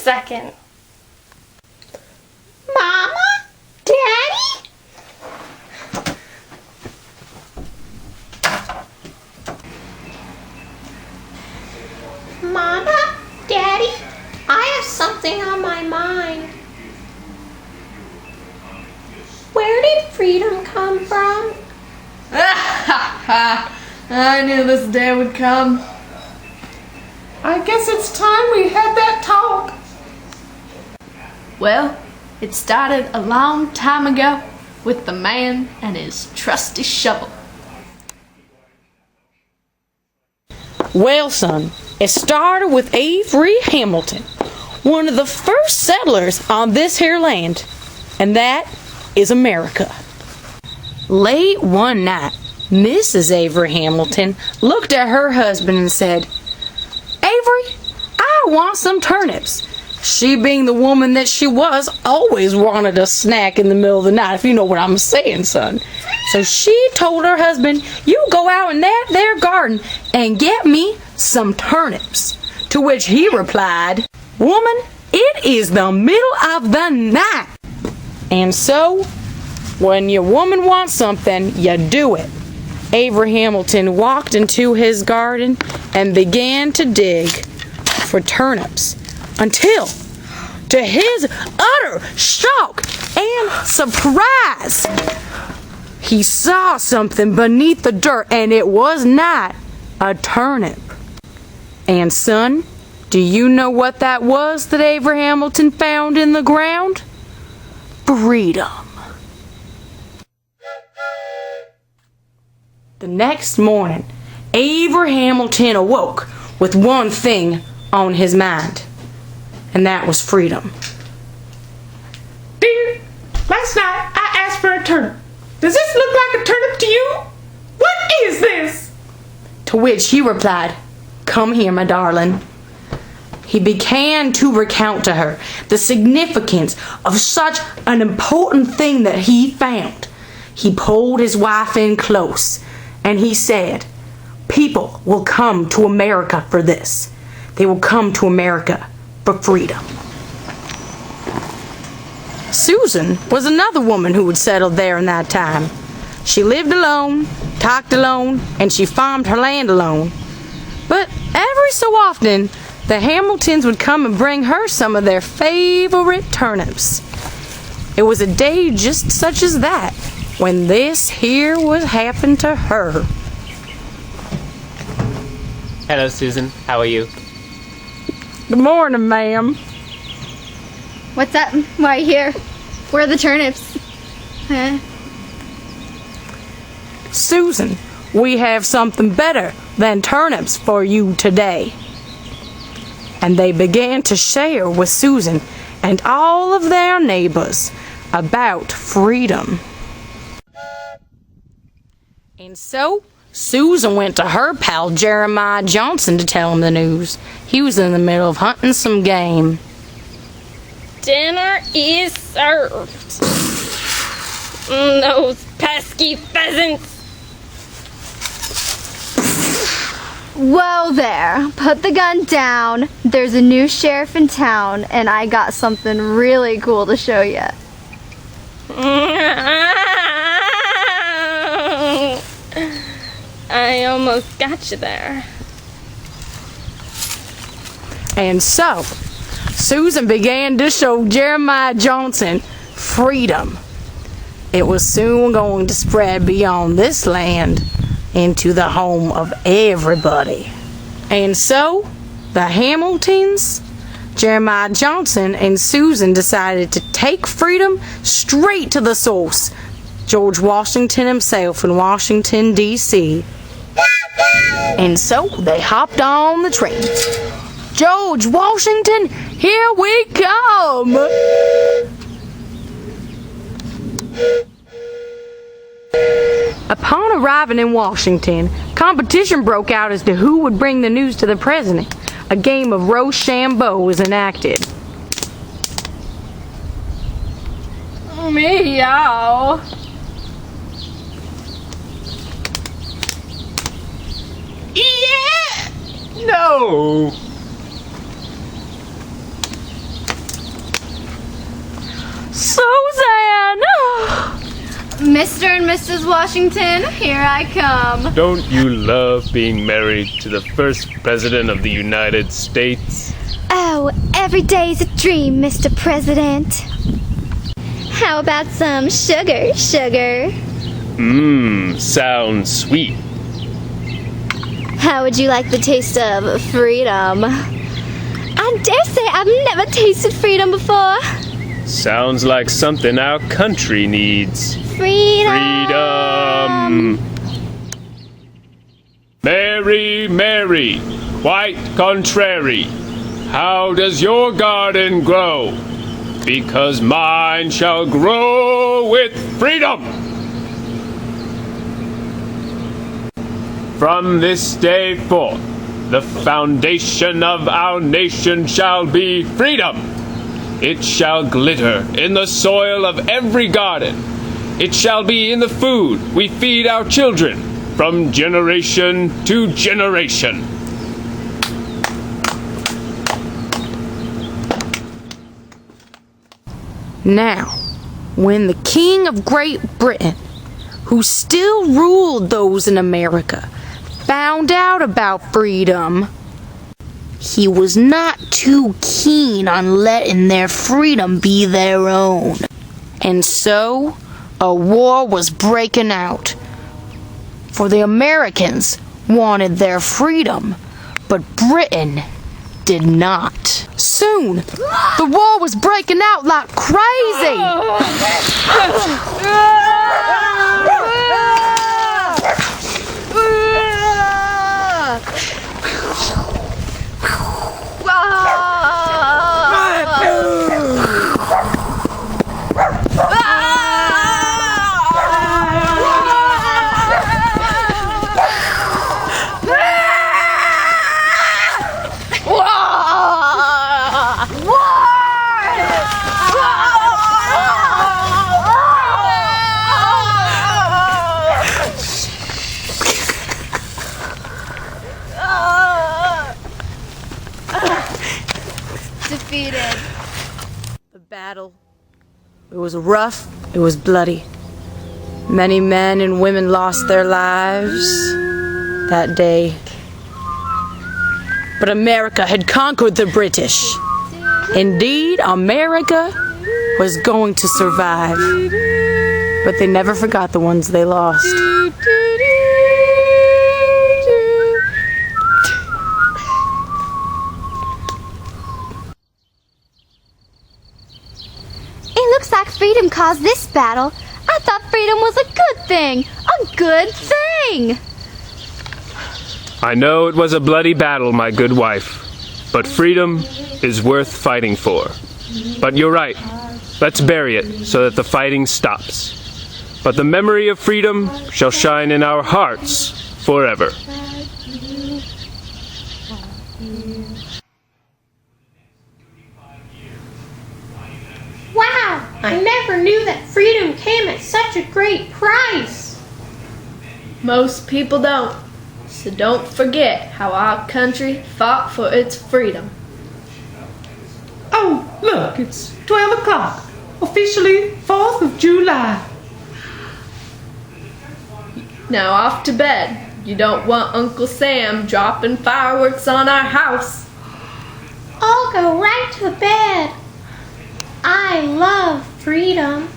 second. Mama? Daddy? Mama? Daddy? I have something on my mind. Where did freedom come from? I knew this day would come. I guess it's time we had that talk. Well, it started a long time ago with the man and his trusty shovel. Well, son, it started with Avery Hamilton, one of the first settlers on this here land, and that is America. Late one night, Mrs. Avery Hamilton looked at her husband and said, "Avery, I want some turnips." She, being the woman that she was, always wanted a snack in the middle of the night, if you know what I'm saying, son. So she told her husband, "You go out in that there garden and get me some turnips." To which he replied, "Woman, it is the middle of the night." And so, when your woman wants something, you do it. Avery Hamilton walked into his garden and began to dig for turnips until, to his utter shock and surprise, he saw something beneath the dirt, and it was not a turnip. And son, do you know what that was that Avery Hamilton found in the ground? Freedom. The next morning, Avery Hamilton awoke with one thing on his mind, and that was freedom. Dear, last night I asked for a turnip. Does this look like a turnip to you? What is this? To which he replied, "Come here, my darling." He began to recount to her the significance of such an important thing that he found. He pulled his wife in close, and he said, "People will come to America for this. They will come to America for freedom." Susan was another woman who had settled there in that time. She lived alone, talked alone, and she farmed her land alone. But every so often, the Hamiltons would come and bring her some of their favorite turnips. It was a day just such as that when this here would happen to her. Hello, Susan. How are you? Good morning, ma'am. What's up? Why are you here? Where are the turnips? Huh? Susan, we have something better than turnips for you today. And they began to share with Susan and all of their neighbors about freedom. And so, Susan went to her pal Jeremiah Johnson to tell him the news. He was in the middle of hunting some game. Dinner is served. Those pesky pheasants. Whoa there, put the gun down. There's a new sheriff in town, and I got something really cool to show you. I almost got you there. And so, Susan began to show Jeremiah Johnson freedom. It was soon going to spread beyond this land into the home of everybody. And so, the Hamiltons, Jeremiah Johnson, and Susan decided to take freedom straight to the source, George Washington himself in Washington, D.C. And so, they hopped on the train. George Washington, here we come! Upon arriving in Washington, competition broke out as to who would bring the news to the president. A game of Rochambeau was enacted. Meow. Yeah! No! So sad. Mr. and Mrs. Washington, here I come. Don't you love being married to the first president of the United States? Oh, every day's a dream, Mr. President. How about some sugar, sugar? Sounds sweet. How would you like the taste of freedom? I dare say I've never tasted freedom before. Sounds like something our country needs. Freedom! Mary, Mary, quite contrary. How does your garden grow? Because mine shall grow with freedom. From this day forth, the foundation of our nation shall be freedom. It shall glitter in the soil of every garden. It shall be in the food we feed our children from generation to generation. Now, when the King of Great Britain, who still ruled those in America, found out about freedom, he was not too keen on letting their freedom be their own. And so, a war was breaking out. For the Americans wanted their freedom, but Britain did not. Soon, the war was breaking out like crazy. Defeated. The battle, it was rough, it was bloody. Many men and women lost their lives that day. But America had conquered the British. Indeed, America was going to survive. But they never forgot the ones they lost. It looks like freedom caused this battle. I thought freedom was a good thing. A good thing! I know it was a bloody battle, my good wife, but freedom is worth fighting for. But you're right. Let's bury it so that the fighting stops. But the memory of freedom shall shine in our hearts forever. Wow, I never knew that freedom came at such a great price. Most people don't. So don't forget how our country fought for its freedom. Oh, look, it's 12 o'clock. Officially 4th of July. Now off to bed. You don't want Uncle Sam dropping fireworks on our house. I'll go right to bed. I love freedom.